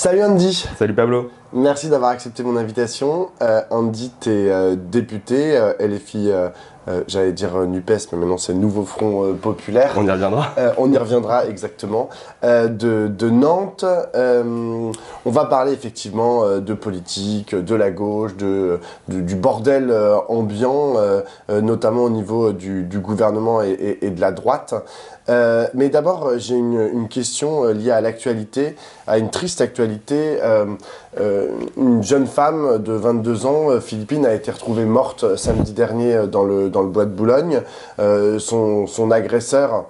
Salut Andy. Salut Pablo. Merci d'avoir accepté mon invitation. Andy, tu es député, LFI, j'allais dire NUPES, mais maintenant c'est Nouveau Front Populaire. On y reviendra. On y reviendra exactement. De Nantes. On va parler effectivement de politique, de la gauche, du bordel ambiant, notamment au niveau du gouvernement et de la droite. Mais d'abord, j'ai une question liée à l'actualité, à une triste actualité. Une jeune femme de 22 ans, Philippine, a été retrouvée morte samedi dernier dans le bois de Boulogne. Son agresseur,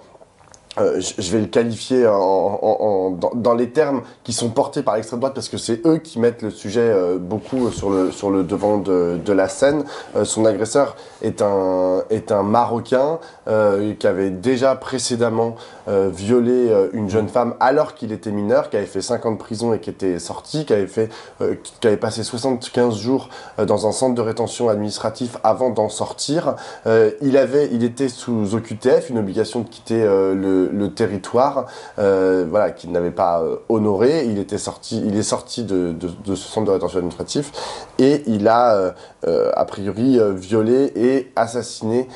je vais le qualifier dans les termes qui sont portés par l'extrême droite, parce que c'est eux qui mettent le sujet beaucoup sur le devant de la scène. Son agresseur est un Marocain qui avait déjà précédemment violé une jeune femme alors qu'il était mineur, qui avait fait 5 ans de prison et qui était sorti, qui avait passé 75 jours dans un centre de rétention administratif avant d'en sortir. Il était sous OQTF, une obligation de quitter le territoire, voilà, qu'il n'avait pas honoré. Il est sorti de ce centre de rétention administratif et il a a priori violé et assassiné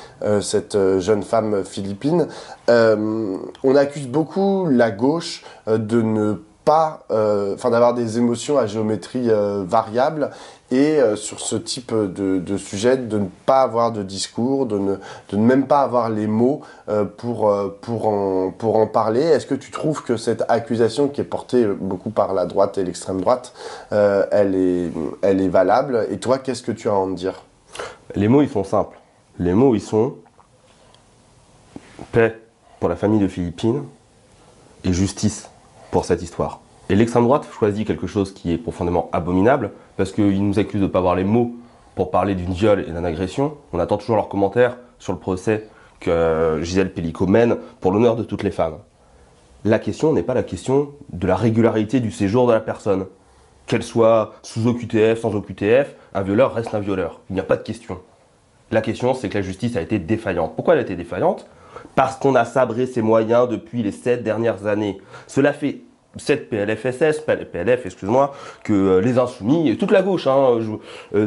cette jeune femme philippine. On accuse beaucoup la gauche de ne pas, d'avoir des émotions à géométrie variable, et sur ce type de sujet, de ne pas avoir de discours, de ne même pas avoir les mots pour en parler. Est-ce que tu trouves que cette accusation, qui est portée beaucoup par la droite et l'extrême droite, elle est valable? Et toi, qu'est-ce que tu as à en dire? Les mots, ils sont simples. Les mots, ils sont paix pour la famille de Philippine et justice pour cette histoire. Et l'extrême droite choisit quelque chose qui est profondément abominable, parce qu'ils nous accusent de ne pas avoir les mots pour parler d'une viol et d'une agression. On attend toujours leurs commentaires sur le procès que Gisèle Pelicot mène pour l'honneur de toutes les femmes. La question n'est pas la question de la régularité du séjour de la personne. Qu'elle soit sous OQTF, sans OQTF, un violeur reste un violeur. Il n'y a pas de question. La question, c'est que la justice a été défaillante. Pourquoi elle a été défaillante? Parce qu'on a sabré ses moyens depuis les 7 dernières années. Cela fait 7 PLF, excuse-moi, que les Insoumis, et toute la gauche,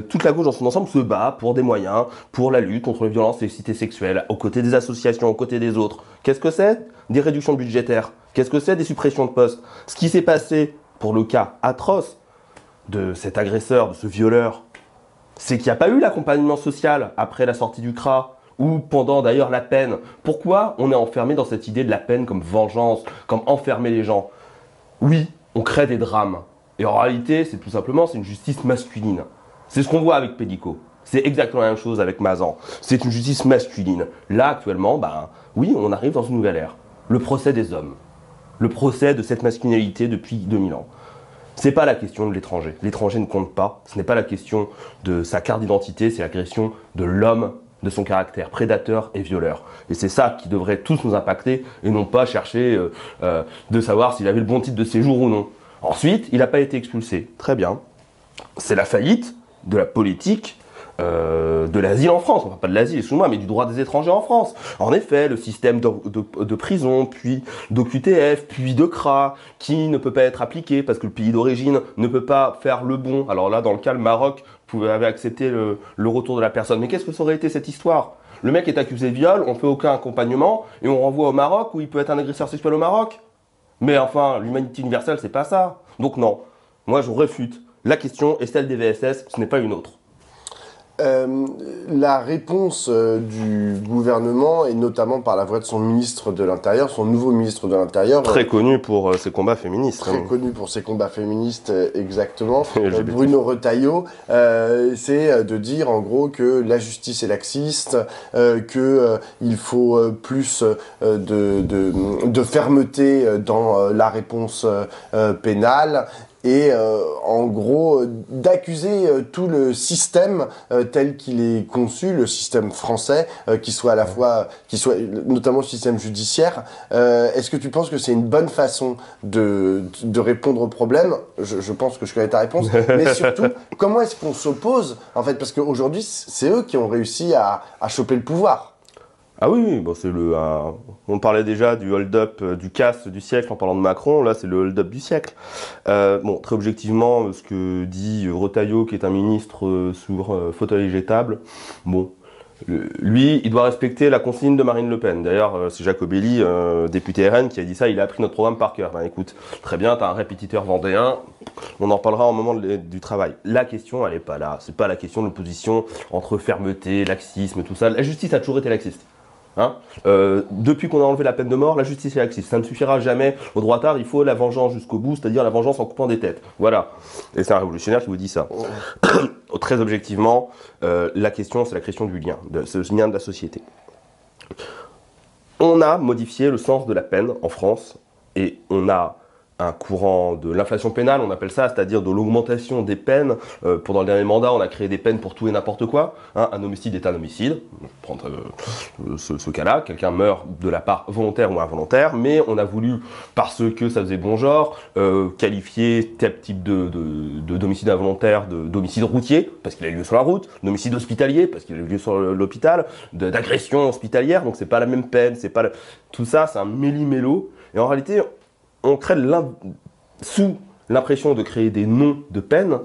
toute la gauche dans son ensemble se bat pour des moyens, pour la lutte contre les violences et l'excité sexuelle, aux côtés des associations, aux côtés des autres. Qu'est-ce que c'est? Des réductions budgétaires. Qu'est-ce que c'est? Des suppressions de postes. Ce qui s'est passé pour le cas atroce de cet agresseur, de ce violeur, c'est qu'il n'y a pas eu l'accompagnement social après la sortie du CRA, ou pendant d'ailleurs la peine. Pourquoi on est enfermé dans cette idée de la peine comme vengeance, comme enfermer les gens? Oui, on crée des drames. Et en réalité, c'est tout simplement, c'est une justice masculine. C'est ce qu'on voit avec Pédico. C'est exactement la même chose avec Mazan. C'est une justice masculine. Là, actuellement, oui, on arrive dans une nouvelle ère. Le procès des hommes. Le procès de cette masculinité depuis 2000 ans. C'est pas la question de l'étranger. L'étranger ne compte pas. Ce n'est pas la question de sa carte d'identité, c'est la question de l'homme, de son caractère prédateur et violeur. Et c'est ça qui devrait tous nous impacter, et non pas chercher de savoir s'il avait le bon titre de séjour ou non. Ensuite, il n'a pas été expulsé. Très bien. C'est la faillite de la politique de l'asile en France. Enfin, pas de l'asile, excuse-moi, mais du droit des étrangers en France. En effet, le système de prison, puis d'OQTF, puis de CRA, qui ne peut pas être appliqué parce que le pays d'origine ne peut pas faire le bon. Alors là, dans le cas, le Maroc avait accepté le retour de la personne. Mais qu'est-ce que ça aurait été cette histoire? Le mec est accusé de viol, on fait aucun accompagnement, et on renvoie au Maroc, où il peut être un agresseur sexuel au Maroc? Mais enfin, l'humanité universelle, c'est pas ça. Donc non, moi je réfute. La question est celle des VSS, ce n'est pas une autre. La réponse du gouvernement, et notamment par la voix de son ministre de l'Intérieur, son nouveau ministre de l'Intérieur... Très connu pour ses combats féministes. Très connu pour ses combats féministes, exactement. Bruno Retailleau, c'est de dire en gros que la justice est laxiste, qu'il faut plus de fermeté dans la réponse pénale. Et en gros d'accuser tout le système tel qu'il est conçu, le système français, qui soit notamment le système judiciaire. Est-ce que tu penses que c'est une bonne façon de répondre au problème? Je pense que je connais ta réponse, mais surtout, comment est-ce qu'on s'oppose, en fait, parce qu'aujourd'hui, c'est eux qui ont réussi à choper le pouvoir. Ah oui, oui, bon, on parlait déjà du hold-up, du casse du siècle en parlant de Macron, là c'est le hold-up du siècle. Bon, très objectivement, ce que dit Retailleau, qui est un ministre sur fauteuil éjectable, bon, lui, il doit respecter la consigne de Marine Le Pen. D'ailleurs, c'est Jacobelli, député RN, qui a dit ça, il a appris notre programme par cœur. Ben écoute, très bien, t'as un répétiteur vendéen, on en reparlera au moment du travail. La question, elle n'est pas là, c'est pas la question de l'opposition entre fermeté, laxisme, tout ça. La justice a toujours été laxiste. Hein, depuis qu'on a enlevé la peine de mort, la justice est laxiste. Ça ne suffira jamais. Au droit tard, il faut la vengeance jusqu'au bout, c'est-à-dire la vengeance en coupant des têtes. Voilà. Et c'est un révolutionnaire qui vous dit ça. Très objectivement, la question, c'est la question du lien, de ce lien de la société. On a modifié le sens de la peine en France et on a un courant de l'inflation pénale, on appelle ça, c'est-à-dire de l'augmentation des peines. Pendant le dernier mandat, on a créé des peines pour tout et n'importe quoi. Hein, un homicide est un homicide. Je vais prendre ce cas-là. Quelqu'un meurt de la part volontaire ou involontaire, mais on a voulu, parce que ça faisait bon genre, qualifier tel type d'homicide involontaire d'homicide routier, parce qu'il a eu lieu sur la route, d'homicide hospitalier, parce qu'il a eu lieu sur l'hôpital, d'agression hospitalière, donc c'est pas la même peine, c'est pas tout ça, c'est un méli-mélo. Et en réalité, on crée sous l'impression de créer des noms de peine,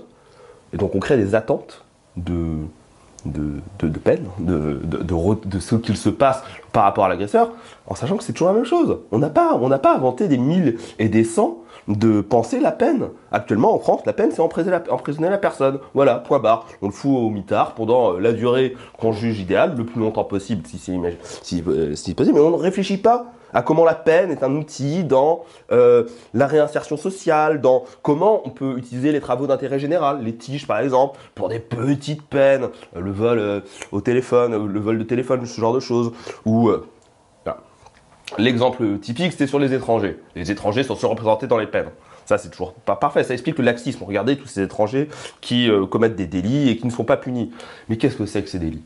et donc on crée des attentes de peine, de ce qu'il se passe par rapport à l'agresseur, en sachant que c'est toujours la même chose. On n'a pas inventé des mille et des cents de penser la peine. Actuellement, en France, la peine, c'est emprisonner la personne. Voilà, point barre. On le fout au mitard pendant la durée qu'on juge idéale, le plus longtemps possible, si possible, mais on ne réfléchit pas à comment la peine est un outil dans la réinsertion sociale, dans comment on peut utiliser les travaux d'intérêt général, les tiges par exemple, pour des petites peines, le vol au téléphone, le vol de téléphone, ce genre de choses, ou l'exemple typique, c'est sur les étrangers. Les étrangers sont surreprésentés dans les peines. Ça, c'est toujours pas parfait. Ça explique le laxisme. Regardez tous ces étrangers qui commettent des délits et qui ne sont pas punis. Mais qu'est-ce que c'est que ces délits ?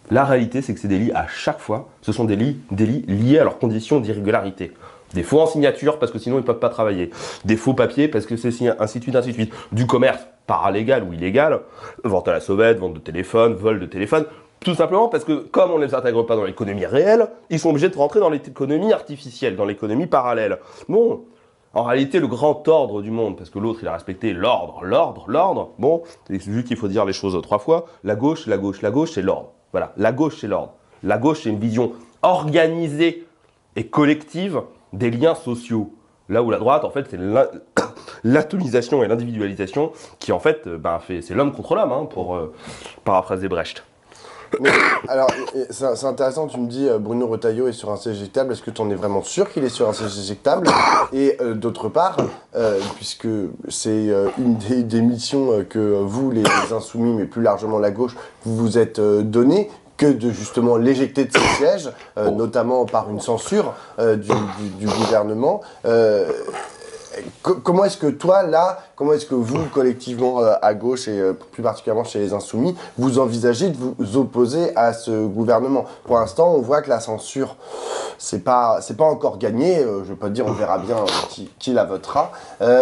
La réalité, c'est que ces délits, à chaque fois, ce sont des délits liés à leurs conditions d'irrégularité. Des faux en signature, parce que sinon ils ne peuvent pas travailler. Des faux papiers, parce que c'est ainsi de suite, ainsi de suite. Du commerce paralégal ou illégal, vente à la sauvette, vente de téléphone, vol de téléphone. Tout simplement parce que, comme on ne les intègre pas dans l'économie réelle, ils sont obligés de rentrer dans l'économie artificielle, dans l'économie parallèle. Bon, en réalité, le grand ordre du monde, parce que l'autre, il a respecté l'ordre, bon, c'est vu qu'il faut dire les choses 3 fois, la gauche, c'est l'ordre. Voilà, la gauche, c'est l'ordre. La gauche, c'est une vision organisée et collective des liens sociaux. Là où la droite, en fait, c'est l'atomisation et l'individualisation qui, en fait, c'est l'homme contre l'homme, hein, pour paraphraser Brecht. Mais, alors, c'est intéressant, tu me dis Bruno Retailleau est sur un siège éjectable, est-ce que tu en es vraiment sûr qu'il est sur un siège éjectable? Et d'autre part, puisque c'est une des missions que vous, les Insoumis, mais plus largement la gauche, vous vous êtes donné, que de justement l'éjecter de ses sièges, notamment par une censure du gouvernement. Comment est-ce que toi, là, comment est-ce que vous, collectivement, à gauche et plus particulièrement chez les Insoumis, vous envisagez de vous opposer à ce gouvernement? Pour l'instant, on voit que la censure, c'est pas encore gagné. Je veux pas dire, on verra bien qui la votera.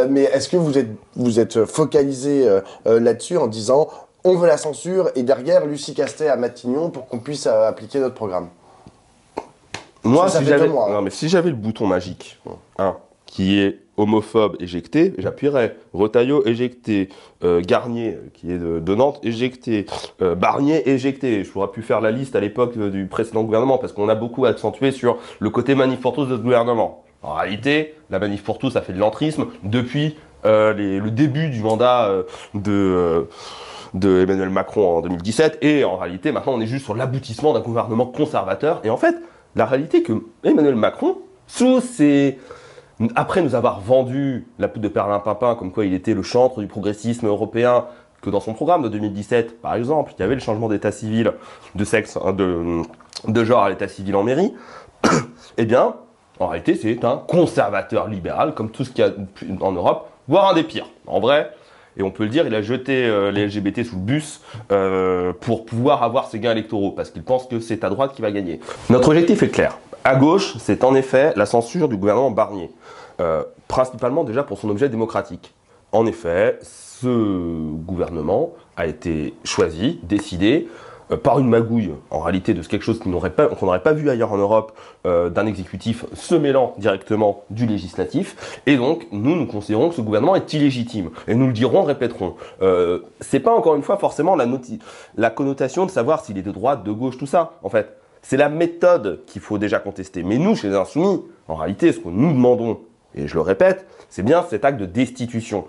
Mais est-ce que vous êtes focalisé là-dessus en disant, on veut la censure et derrière, Lucie Castet à Matignon pour qu'on puisse appliquer notre programme? Moi, si j'avais le bouton magique, qui est homophobe éjecté, j'appuierais. Retailleau éjecté, Garnier qui est de Nantes éjecté, Barnier éjecté. Je pourrais pu faire la liste à l'époque du précédent gouvernement parce qu'on a beaucoup accentué sur le côté manif pour tous de ce gouvernement. En réalité, la manif pour tous a fait de l'entrisme depuis le début du mandat de Emmanuel Macron en 2017 et en réalité maintenant on est juste sur l'aboutissement d'un gouvernement conservateur et en fait la réalité que Emmanuel Macron après nous avoir vendu la poudre de perlimpinpin comme quoi il était le chantre du progressisme européen, que dans son programme de 2017, par exemple, il y avait le changement d'état civil de sexe, de genre à l'état civil en mairie, eh bien, en réalité, c'est un conservateur libéral, comme tout ce qu'il y a en Europe, voire un des pires. En vrai, et on peut le dire, il a jeté les LGBT sous le bus pour pouvoir avoir ses gains électoraux, parce qu'il pense que c'est à droite qui va gagner. Notre objectif est clair. À gauche, c'est en effet la censure du gouvernement Barnier, principalement déjà pour son objet démocratique. En effet, ce gouvernement a été choisi, décidé, par une magouille, en réalité, de quelque chose qu'on n'aurait pas vu ailleurs en Europe, d'un exécutif se mêlant directement du législatif. Et donc, nous considérons que ce gouvernement est illégitime. Et nous le dirons, répéterons. C'est pas, encore une fois, forcément la connotation de savoir s'il est de droite, de gauche, tout ça, en fait. C'est la méthode qu'il faut déjà contester. Mais nous, chez les Insoumis, en réalité, ce que nous demandons, et je le répète, c'est bien cet acte de destitution.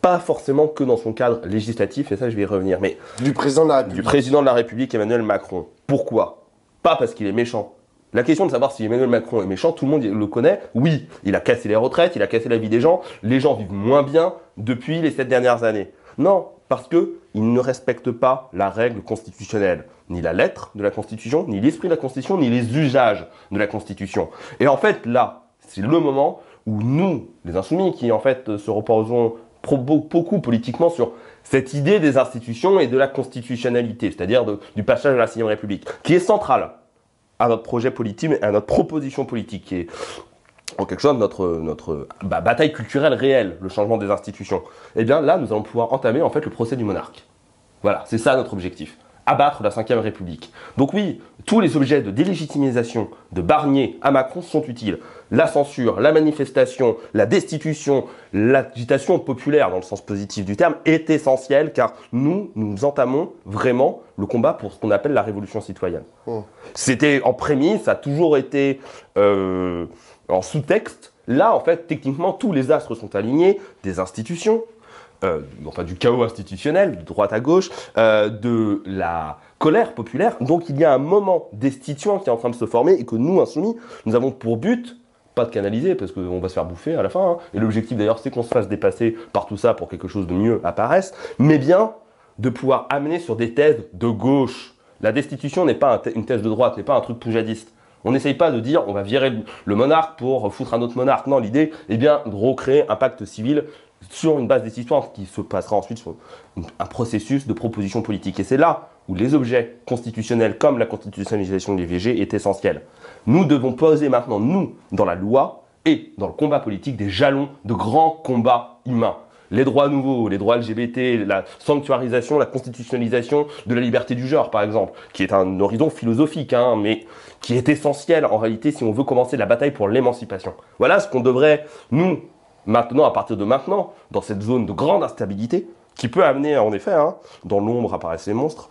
Pas forcément que dans son cadre législatif, et ça je vais y revenir, mais du président de la République. Du président de la République, Emmanuel Macron. Pourquoi? Pas parce qu'il est méchant. La question de savoir si Emmanuel Macron est méchant, tout le monde le connaît. Oui, il a cassé les retraites, il a cassé la vie des gens. Les gens vivent moins bien depuis les 7 dernières années. Non, parce qu'il ne respecte pas la règle constitutionnelle. Ni la lettre de la Constitution, ni l'esprit de la Constitution, ni les usages de la Constitution. Et en fait, là, c'est le moment où nous, les Insoumis, qui en fait se reposons beaucoup politiquement sur cette idée des institutions et de la constitutionnalité, c'est-à-dire du passage à la 6ème République, qui est centrale à notre projet politique, à notre proposition politique, qui est en quelque chose notre bataille culturelle réelle, le changement des institutions. Et bien là, nous allons pouvoir entamer en fait le procès du monarque. Voilà, c'est ça notre objectif. Abattre la 5ème République. Donc oui, tous les objets de délégitimisation de Barnier à Macron sont utiles. La censure, la manifestation, la destitution, l'agitation populaire dans le sens positif du terme est essentielle car nous entamons vraiment le combat pour ce qu'on appelle la révolution citoyenne. C'était en prémisse, ça a toujours été en sous-texte. Là, en fait, techniquement, tous les astres sont alignés, des institutions, enfin du chaos institutionnel, de droite à gauche, de la colère populaire. Donc il y a un moment destituant qui est en train de se former et que nous, Insoumis, nous avons pour but, pas de canaliser parce qu'on va se faire bouffer à la fin, hein. Et l'objectif d'ailleurs c'est qu'on se fasse dépasser par tout ça pour que quelque chose de mieux apparaisse, mais bien de pouvoir amener sur des thèses de gauche. La destitution n'est pas une thèse de droite, n'est pas un truc poujadiste. On n'essaye pas de dire on va virer le monarque pour foutre un autre monarque. Non, l'idée est bien de recréer un pacte civil sur une base destituante qui se passera ensuite sur un processus de proposition politique. Et c'est là où les objets constitutionnels comme la constitutionnalisation de l'IVG est essentiel. Nous devons poser maintenant, nous, dans la loi et dans le combat politique, des jalons de grands combats humains. Les droits nouveaux, les droits LGBT, la sanctuarisation, la constitutionnalisation de la liberté du genre, par exemple, qui est un horizon philosophique, hein, mais qui est essentiel en réalité si on veut commencer la bataille pour l'émancipation. Voilà ce qu'on devrait, nous, maintenant, à partir de maintenant, dans cette zone de grande instabilité, qui peut amener, en effet, hein, dans l'ombre apparaissent les monstres,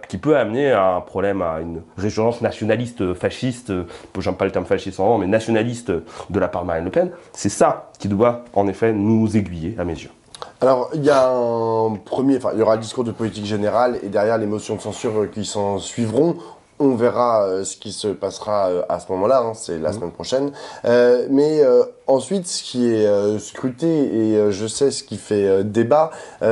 qui peut amener à un problème, à une résurgence nationaliste, fasciste, j'aime pas le terme fasciste mais nationaliste de la part de Marine Le Pen. C'est ça qui doit, en effet, nous aiguiller, à mes yeux. Alors, il y a il y aura le discours de politique générale et derrière les motions de censure qui s'en suivront. On verra ce qui se passera à ce moment-là, hein, c'est la semaine prochaine. Mais ensuite, ce qui est scruté, et je sais ce qui fait débat,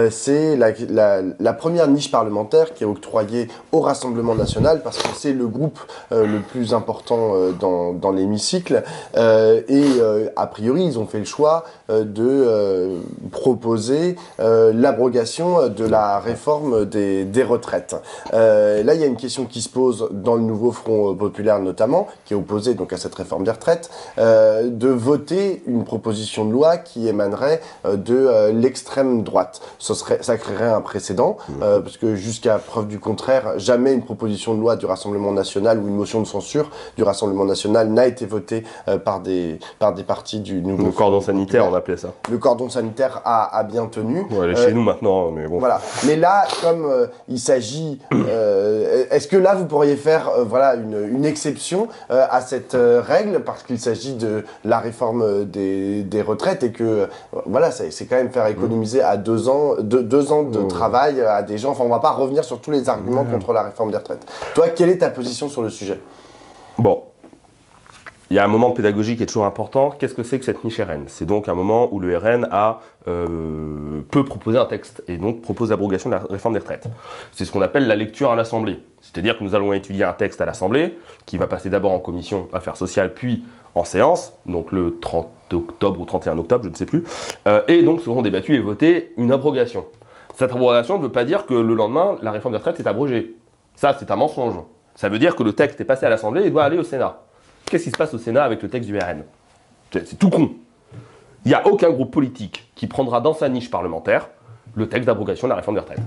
c'est la première niche parlementaire qui est octroyée au Rassemblement national, parce que c'est le groupe le plus important dans l'hémicycle. A priori, ils ont fait le choix de proposer l'abrogation de la réforme des retraites. Là, il y a une question qui se pose dans le nouveau Front populaire notamment, qui est opposé donc à cette réforme des retraites, de voter une proposition de loi qui émanerait de l'extrême droite. Ça créerait un précédent, parce que jusqu'à preuve du contraire, jamais une proposition de loi du Rassemblement national ou une motion de censure du Rassemblement national n'a été votée par des partis du nouveau. Le cordon sanitaire, on appelait ça. Le cordon sanitaire a bien tenu. Ouais, elle est chez nous maintenant, mais bon. Voilà. Mais là, comme il s'agit, est-ce que là vous pourriez faire voilà une exception à cette règle parce qu'il s'agit de la réforme des retraites et que voilà c'est quand même faire économiser à 2 ans de travail à des gens. Enfin, on va pas revenir sur tous les arguments contre la réforme des retraites. Toi, quelle est ta position sur le sujet? Bon. Il y a un moment de pédagogie qui est toujours important. Qu'est-ce que c'est que cette niche RN? C'est donc un moment où le RN peut proposer un texte et donc propose l'abrogation de la réforme des retraites. C'est ce qu'on appelle la lecture à l'Assemblée. C'est-à-dire que nous allons étudier un texte à l'Assemblée qui va passer d'abord en commission affaires sociales puis en séance, donc le 30 octobre ou 31 octobre, je ne sais plus. Et donc seront débattus et votés une abrogation. Cette abrogation ne veut pas dire que le lendemain, la réforme des retraites est abrogée. Ça, c'est un mensonge. Ça veut dire que le texte est passé à l'Assemblée et doit aller au Sénat. Qu'est-ce qui se passe au Sénat avec le texte du RN? C'est tout con. Il n'y a aucun groupe politique qui prendra dans sa niche parlementaire le texte d'abrogation de la réforme des retraites.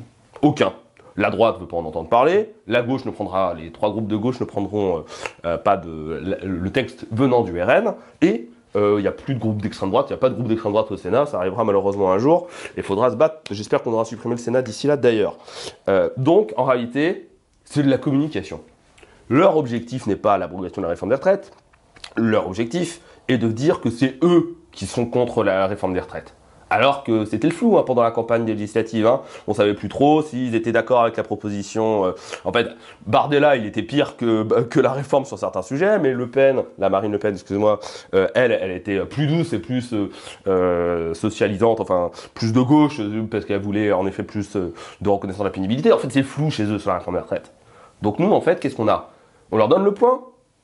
Aucun. La droite ne veut pas en entendre parler, la gauche ne prendra, les trois groupes de gauche ne prendront pas le texte venant du RN, et il n'y a plus de groupe d'extrême droite, il n'y a pas de groupe d'extrême droite au Sénat, ça arrivera malheureusement un jour, et il faudra se battre, j'espère qu'on aura supprimé le Sénat d'ici là d'ailleurs. Donc en réalité, c'est de la communication. Leur objectif n'est pas l'abrogation de la réforme des retraites, leur objectif est de dire que c'est eux qui sont contre la réforme des retraites. Alors que c'était le flou pendant la campagne législative. On ne savait plus trop s'ils étaient d'accord avec la proposition. En fait, Bardella, il était pire que la réforme sur certains sujets, mais Le Pen, la Marine Le Pen, excusez-moi, elle était plus douce et plus socialisante, enfin plus de gauche, parce qu'elle voulait en effet plus de reconnaissance de la pénibilité. En fait, c'est flou chez eux sur la réforme des retraites. Donc nous, en fait, qu'est-ce qu'on a? On leur donne le point.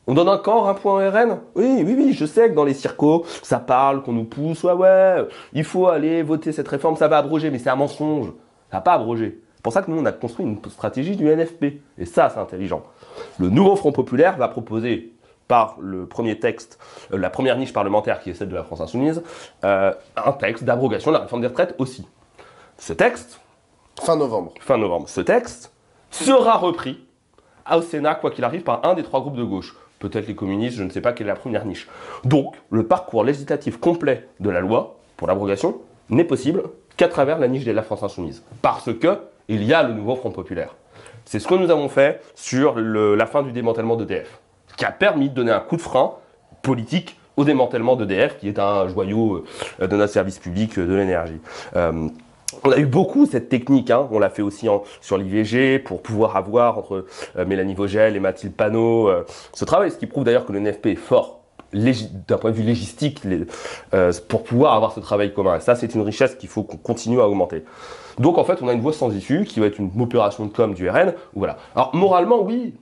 On donne encore un point au RN? Oui, je sais que dans les circos, ça parle, qu'on nous pousse, ouais, il faut aller voter cette réforme, ça va abroger, mais c'est un mensonge. Ça va pas abroger. C'est pour ça que nous, on a construit une stratégie du NFP. Et ça, c'est intelligent. Le nouveau Front Populaire va proposer, par le premier texte, la première niche parlementaire qui est celle de la France Insoumise, un texte d'abrogation de la réforme des retraites aussi. Ce texte... Fin novembre. Ce texte sera repris au Sénat, quoi qu'il arrive, par un des trois groupes de gauche. Peut-être les communistes, je ne sais pas quelle est la première niche. Donc, le parcours législatif complet de la loi, pour l'abrogation, n'est possible qu'à travers la niche de la France Insoumise. Parce que il y a le nouveau Front Populaire. C'est ce que nous avons fait sur la fin du démantèlement d'EDF, qui a permis de donner un coup de frein politique au démantèlement d'EDF, qui est un joyau de notre service public de l'énergie. On a eu beaucoup cette technique, on l'a fait aussi sur l'IVG pour pouvoir avoir entre Mélanie Vogel et Mathilde Panot ce travail, ce qui prouve d'ailleurs que le NFP est fort d'un point de vue légistique pour pouvoir avoir ce travail commun. Et ça, c'est une richesse qu'il faut qu'on continue à augmenter. Donc en fait, on a une voie sans issue qui va être une opération de com du RN. Voilà. Alors moralement, oui,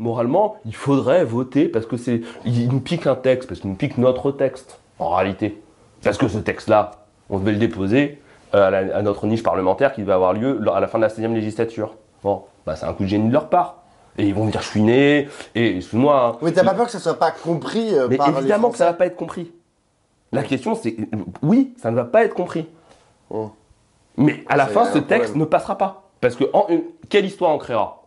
il faudrait voter parce que il nous pique un texte, parce qu'il nous pique notre texte en réalité. Parce que ce texte-là, on devait le déposer à notre niche parlementaire qui va avoir lieu à la fin de la 16e législature. Bon, c'est un coup de génie de leur part. Et ils vont me dire, je suis né, et excuse-moi... Mais t'as pas peur que ça soit pas compris mais par les évidemment que ça Français? va pas être compris. La question c'est, oui, ça ne va pas être compris. Mais à la fin, ce texte ne passera pas. Parce que quelle histoire on créera?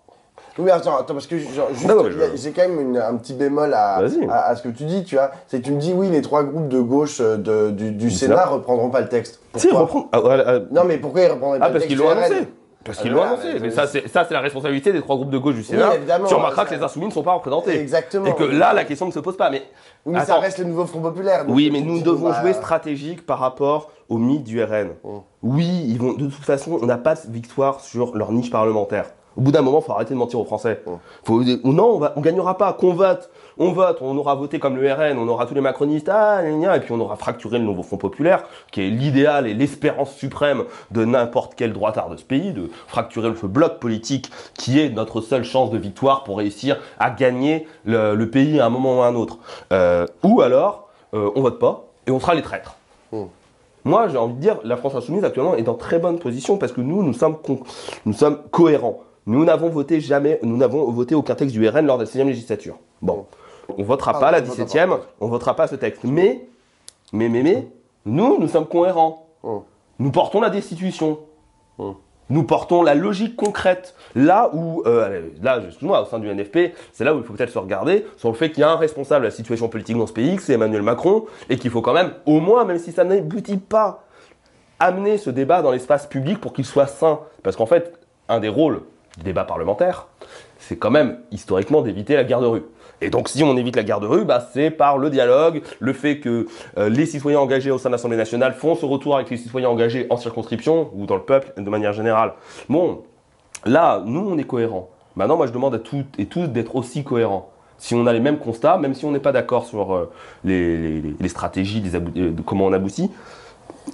Oui, mais attends, parce que j'ai quand même un petit bémol à ce que tu dis, tu vois. C'est que tu me dis, oui, les trois groupes de gauche du Sénat reprendront pas le texte. Pourquoi? Si, reprendre. Non, mais pourquoi ils reprendraient pas le texte? Parce qu'ils l'ont annoncé. Parce qu'ils l'ont annoncé. Mais ça, c'est la responsabilité des trois groupes de gauche du Sénat. Oui, évidemment. Tu remarqueras que les Insoumis ne sont pas représentés. Exactement. Et que là, la question ne se pose pas. Mais, oui, mais ça reste le nouveau Front Populaire. Oui, mais nous devons jouer stratégique par rapport au mythe du RN. Oui, ils vont, de toute façon, on n'a pas de victoire sur leur niche parlementaire. Au bout d'un moment, il faut arrêter de mentir aux Français. Non, on gagnera pas. Qu'on vote, on aura voté comme le RN, on aura tous les macronistes, et puis on aura fracturé le nouveau Front Populaire, qui est l'idéal et l'espérance suprême de n'importe quel droitard de ce pays, de fracturer ce bloc politique qui est notre seule chance de victoire pour réussir à gagner le pays à un moment ou à un autre. Ou alors, on vote pas et on sera les traîtres. Moi, j'ai envie de dire, la France Insoumise actuellement est dans très bonne position parce que nous sommes cohérents. Nous n'avons voté aucun texte du RN lors de la 16e législature. Bon, on votera pas la 17e, on votera pas ce texte. Mais, nous sommes cohérents. Nous portons la destitution. Nous portons la logique concrète. Là où, excuse-moi, au sein du NFP, c'est là où il faut peut-être se regarder sur le fait qu'il y a un responsable de la situation politique dans ce pays, que c'est Emmanuel Macron, et qu'il faut quand même, au moins, même si ça n'aboutit pas, amener ce débat dans l'espace public pour qu'il soit sain. Parce qu'en fait, un des rôles du débat parlementaire, c'est quand même, historiquement, d'éviter la guerre de rue. Et donc, si on évite la guerre de rue, c'est par le dialogue, le fait que les citoyens engagés au sein de l'Assemblée nationale font ce retour avec les citoyens engagés en circonscription ou dans le peuple de manière générale. Bon, là, nous, on est cohérents. Maintenant, moi, je demande à toutes et tous d'être aussi cohérents. Si on a les mêmes constats, même si on n'est pas d'accord sur les stratégies, de comment on aboutit,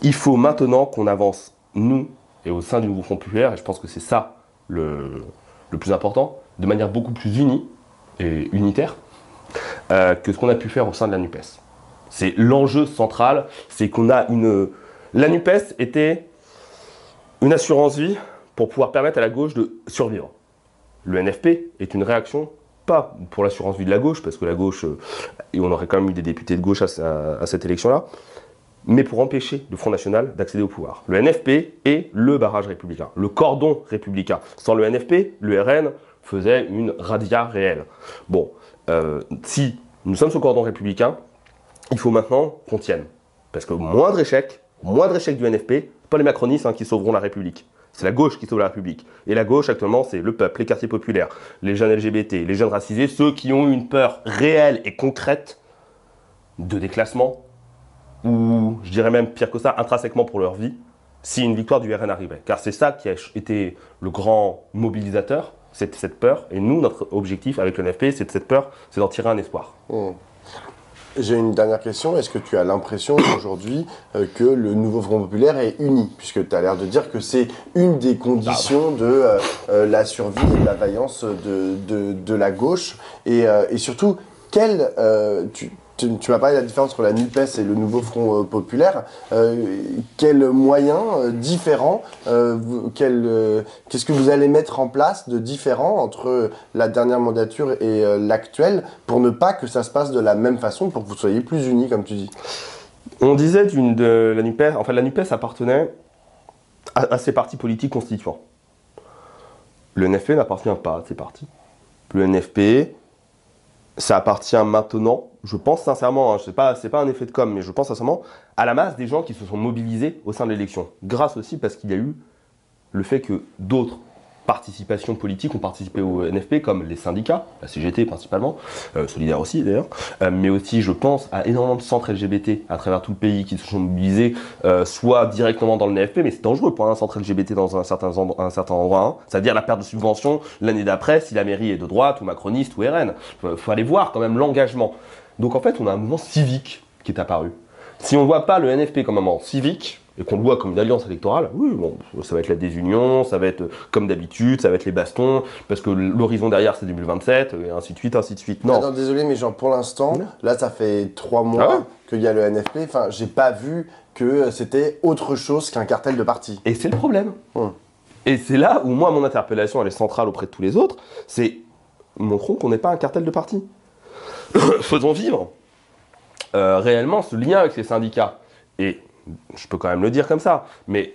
il faut maintenant qu'on avance, nous, et au sein du nouveau Front Populaire, et je pense que c'est ça le plus important, de manière beaucoup plus unie et unitaire que ce qu'on a pu faire au sein de la NUPES. C'est l'enjeu central, c'est qu'on a La NUPES était une assurance vie pour pouvoir permettre à la gauche de survivre. Le NFP est une réaction, pas pour l'assurance vie de la gauche, parce que la gauche, et on aurait quand même eu des députés de gauche à cette élection-là, mais pour empêcher le Front National d'accéder au pouvoir. Le NFP est le barrage républicain, le cordon républicain. Sans le NFP, le RN faisait une radia réelle. Bon, si nous sommes ce cordon républicain, il faut maintenant qu'on tienne. Parce que moindre échec du NFP, pas les macronistes qui sauveront la République. C'est la gauche qui sauve la République. Et la gauche, actuellement, c'est le peuple, les quartiers populaires, les jeunes LGBT, les jeunes racisés, ceux qui ont une peur réelle et concrète de déclassement, ou je dirais même pire que ça, intrinsèquement pour leur vie, si une victoire du RN arrivait. Car c'est ça qui a été le grand mobilisateur, cette peur. Et nous, notre objectif avec le NFP, c'est de cette peur, c'est d'en tirer un espoir. J'ai une dernière question. Est-ce que tu as l'impression aujourd'hui que le nouveau Front Populaire est uni? Puisque tu as l'air de dire que c'est une des conditions de la survie et de la vaillance de la gauche. Et surtout, tu m'as parlé de la différence entre la NUPES et le nouveau Front Populaire. Quels moyens différents, qu'est-ce que vous allez mettre en place de différent entre la dernière mandature et l'actuelle pour ne pas que ça se passe de la même façon, pour que vous soyez plus unis, comme tu dis? On disait de la NUPES, en fait la NUPES appartenait à ces partis politiques constituants. Le NFP n'appartient pas à ces partis. Le NFP, ça appartient maintenant, je pense sincèrement, c'est pas un effet de com', mais je pense sincèrement à la masse des gens qui se sont mobilisés au sein de l'élection. Grâce aussi parce qu'il y a eu le fait que d'autres participations politiques ont participé au NFP, comme les syndicats, la CGT principalement, Solidaire aussi d'ailleurs, mais aussi je pense à énormément de centres LGBT à travers tout le pays qui se sont mobilisés, soit directement dans le NFP, mais c'est dangereux pour un centre LGBT dans un certain endroit, c'est-à-dire la perte de subvention l'année d'après si la mairie est de droite ou macroniste ou RN. Faut aller voir quand même l'engagement. Donc en fait on a un mouvement civique qui est apparu. Si on ne voit pas le NFP comme un mouvement civique, et qu'on le voit comme une alliance électorale, oui, bon, ça va être la désunion, ça va être comme d'habitude, ça va être les bastons, parce que l'horizon derrière c'est 2027, et ainsi de suite, ainsi de suite. Non. Attends, désolé, mais genre pour l'instant, là ça fait 3 mois qu'il y a le NFP, enfin j'ai pas vu que c'était autre chose qu'un cartel de parti. Et c'est le problème. Et c'est là où moi mon interpellation elle est centrale auprès de tous les autres, c'est montrons qu'on n'est pas un cartel de parti. Faisons vivre réellement ce lien avec les syndicats. Et je peux quand même le dire comme ça, mais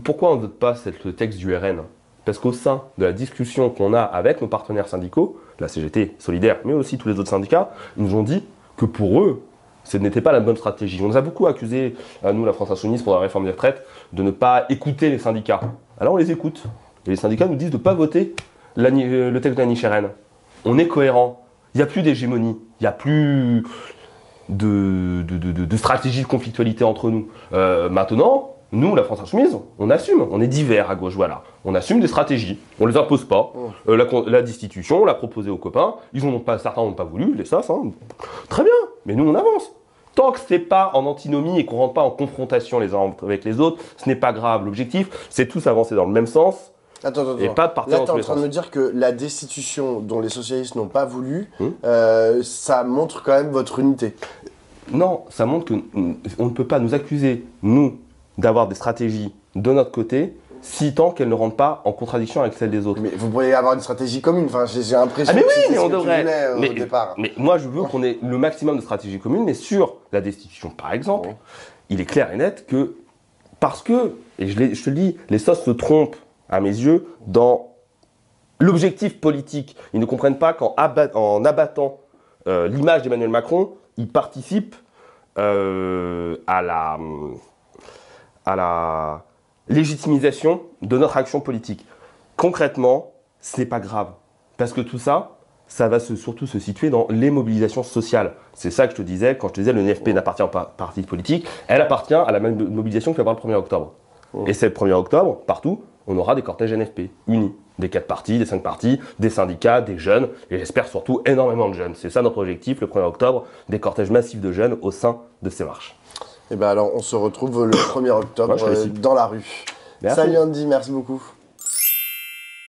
pourquoi on ne vote pas le texte du RN? Parce qu'au sein de la discussion qu'on a avec nos partenaires syndicaux, la CGT, Solidaire, mais aussi tous les autres syndicats, ils nous ont dit que pour eux, ce n'était pas la bonne stratégie. On nous a beaucoup accusé, nous, la France Insoumise, pour la réforme des retraites, de ne pas écouter les syndicats. Alors on les écoute. Et les syndicats nous disent de ne pas voter le texte de la niche RN. On est cohérent. Il n'y a plus d'hégémonie. Il n'y a plus de stratégie de conflictualité entre nous. Maintenant, nous, la France Insoumise, on assume. On est divers à gauche, voilà. On assume des stratégies. On ne les impose pas. La destitution, on l'a proposé aux copains. Certains n'ont pas voulu, les SAS. Très bien, mais nous, on avance. Tant que ce n'est pas en antinomie et qu'on ne rentre pas en confrontation les uns avec les autres, ce n'est pas grave. L'objectif, c'est tous avancer dans le même sens. Attends. Et pas de partir là, tu es en train de me dire que la destitution dont les socialistes n'ont pas voulu, ça montre quand même votre unité. Non, ça montre qu'on ne peut pas nous accuser, nous, d'avoir des stratégies de notre côté, si tant qu'elles ne rentrent pas en contradiction avec celles des autres. Mais vous pourriez avoir une stratégie commune, enfin, j'ai l'impression que c'est ce que tu voulais au départ. Mais moi, je veux qu'on ait le maximum de stratégies communes, mais sur la destitution, par exemple, il est clair et net que, parce que, et je te le dis, les sauces se trompent, à mes yeux, dans l'objectif politique. Ils ne comprennent pas qu'en abattant l'image d'Emmanuel Macron, ils participent à la légitimisation de notre action politique. Concrètement, ce n'est pas grave. Parce que tout ça, ça va surtout se situer dans les mobilisations sociales. C'est ça que je te disais, quand je te disais le NFP n'appartient pas à un parti politique, elle appartient à la même mobilisation qu'il va y avoir le 1er octobre. Et c'est le 1er octobre, partout, on aura des cortèges NFP unis. Des 4 partis, des 5 partis, des syndicats, des jeunes, et j'espère surtout énormément de jeunes. C'est ça notre objectif, le 1er octobre, des cortèges massifs de jeunes au sein de ces marches. Et bien alors, on se retrouve le 1er octobre dans la rue. Merci. Salut Andy, merci beaucoup.